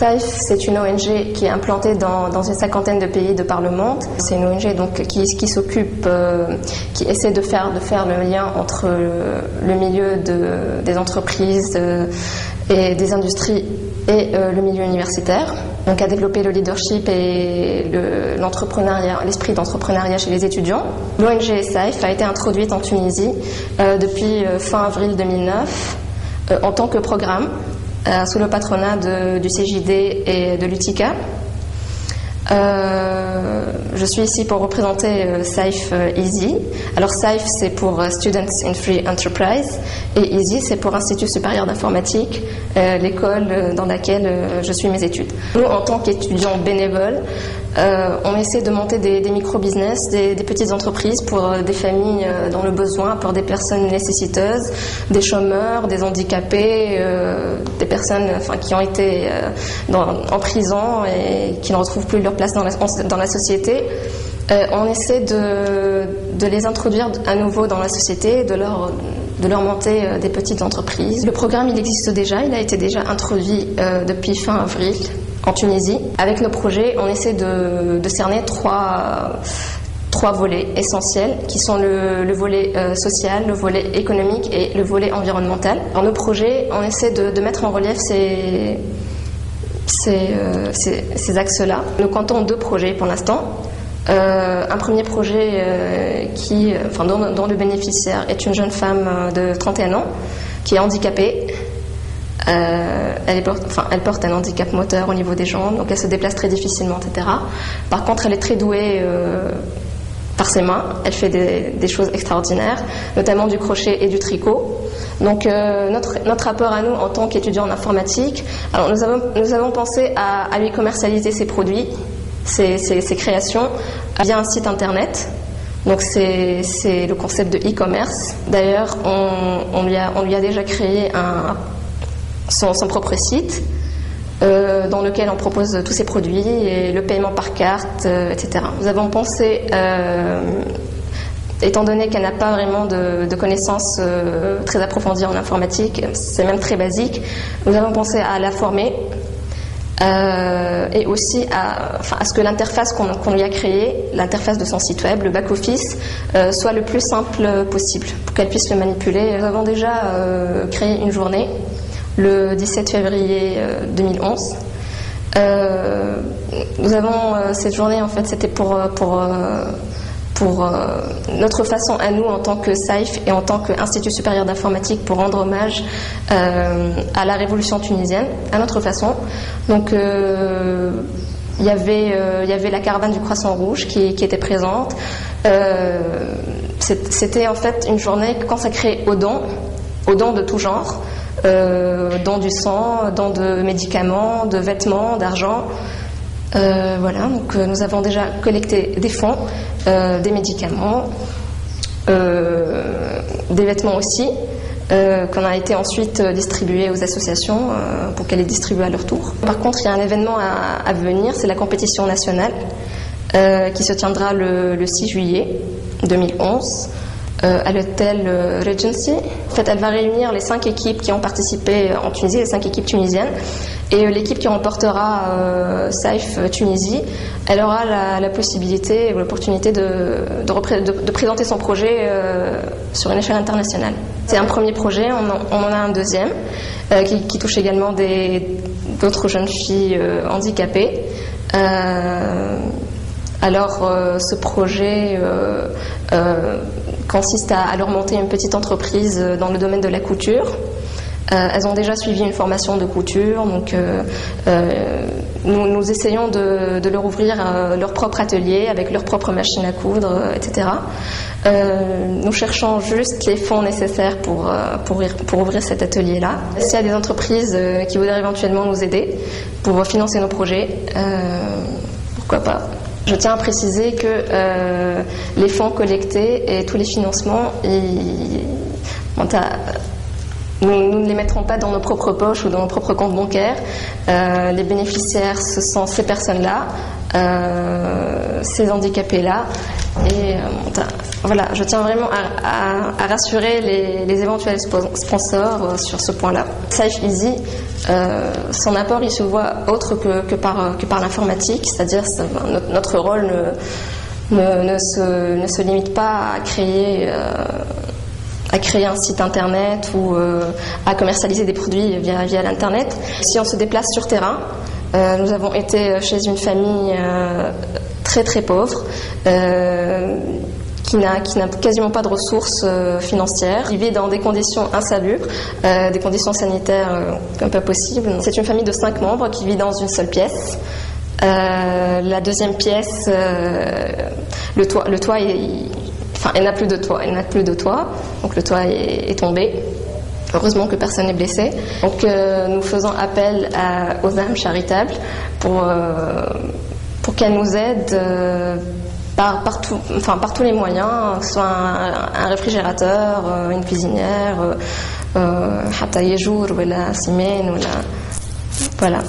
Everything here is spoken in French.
SAIF, c'est une ONG qui est implantée dans une 50aine de pays de par le monde. C'est une ONG donc, qui s'occupe, qui essaie de faire le lien entre le milieu des entreprises et des industries et le milieu universitaire. Donc à développer le leadership et l'entrepreneuriat, l'esprit d'entrepreneuriat chez les étudiants. L'ONG SAIF a été introduite en Tunisie depuis fin avril 2009 en tant que programme sous le patronat du CJD et de l'UTICA. Je suis ici pour représenter SAIF Easy. Alors SAIF c'est pour Students in Free Enterprise et Easy c'est pour Institut supérieur d'informatique, l'école dans laquelle je suis mes études. Nous en tant qu'étudiants bénévoles, on essaie de monter des micro-business, des petites entreprises pour des familles dans le besoin, pour des personnes nécessiteuses, des chômeurs, des handicapés, des personnes qui ont été en prison et qui ne retrouvent plus leur place dans la société. On essaie de les introduire à nouveau dans la société, de leur monter des petites entreprises. Le programme il existe déjà, il a été déjà introduit depuis fin avril en Tunisie. Avec nos projets, on essaie de cerner trois volets essentiels qui sont le volet social, le volet économique et le volet environnemental. Dans nos projets, on essaie de mettre en relief ces axes-là. Nous comptons 2 projets pour l'instant. Un premier projet dont le bénéficiaire est une jeune femme de 31 ans qui est handicapée. Elle porte un handicap moteur au niveau des jambes, donc elle se déplace très difficilement, etc. Par contre, elle est très douée par ses mains. Elle fait des choses extraordinaires, notamment du crochet et du tricot. Donc notre rapport à nous en tant qu'étudiants en informatique, alors nous avons pensé à lui commercialiser ses produits, ses créations via un site internet. Donc c'est le concept de e-commerce. D'ailleurs, on lui a déjà créé son propre site dans lequel on propose tous ses produits et le paiement par carte, etc. Nous avons pensé, étant donné qu'elle n'a pas vraiment de connaissances très approfondies en informatique, c'est même très basique, nous avons pensé à la former et aussi à ce que l'interface qu'on lui a créée, l'interface de son site web, le back-office, soit le plus simple possible pour qu'elle puisse le manipuler. Nous avons déjà créé une journée le 17 février 2011. Nous avons cette journée, en fait, c'était pour notre façon à nous en tant que SAIF et en tant qu'Institut supérieur d'informatique pour rendre hommage à la révolution tunisienne, à notre façon. Donc il y avait la caravane du Croissant Rouge qui était présente. C'était en fait une journée consacrée aux dons de tout genre. Dons du sang, dons de médicaments, de vêtements, d'argent. Voilà, donc nous avons déjà collecté des fonds, des médicaments, des vêtements aussi, qu'on a été ensuite distribués aux associations pour qu'elles les distribuent à leur tour. Par contre, il y a un événement à venir, c'est la compétition nationale qui se tiendra le 6 juillet 2011. À l'hôtel Regency. En fait, elle va réunir les 5 équipes qui ont participé en Tunisie, les 5 équipes tunisiennes. Et l'équipe qui remportera SAIF Tunisie, elle aura la possibilité ou l'opportunité de présenter son projet sur une échelle internationale. C'est un premier projet, on en a un deuxième qui touche également d'autres jeunes filles handicapées. Alors, ce projet consiste à leur monter une petite entreprise dans le domaine de la couture. Elles ont déjà suivi une formation de couture, donc nous essayons de leur ouvrir leur propre atelier avec leur propre machine à coudre, etc. Nous cherchons juste les fonds nécessaires pour ouvrir cet atelier-là. S'il y a des entreprises qui voudraient éventuellement nous aider pour financer nos projets, pourquoi pas. Je tiens à préciser que les fonds collectés et tous les financements, nous ne les mettrons pas dans nos propres poches ou dans nos propres comptes bancaires. Les bénéficiaires, ce sont ces personnes-là, ces handicapés-là. Et Voilà, je tiens vraiment à rassurer les éventuels sponsors sur ce point-là. Safe Easy, son apport il se voit autre que par l'informatique, c'est-à-dire notre rôle ne se limite pas à créer un site internet ou à commercialiser des produits via l'internet. Si on se déplace sur terrain, nous avons été chez une famille très très pauvre qui n'a quasiment pas de ressources financières, qui vit dans des conditions insalubres, des conditions sanitaires un peu possibles. C'est une famille de 5 membres qui vit dans une seule pièce. La deuxième pièce, le toit elle n'a plus de toit, donc le toit est tombé. Heureusement que personne n'est blessé. Donc nous faisons appel aux âmes charitables pour qu'elles nous aident par tous les moyens, que ce soit un réfrigérateur, une cuisinière, حتى يجور ولا سيمان ولا voilà.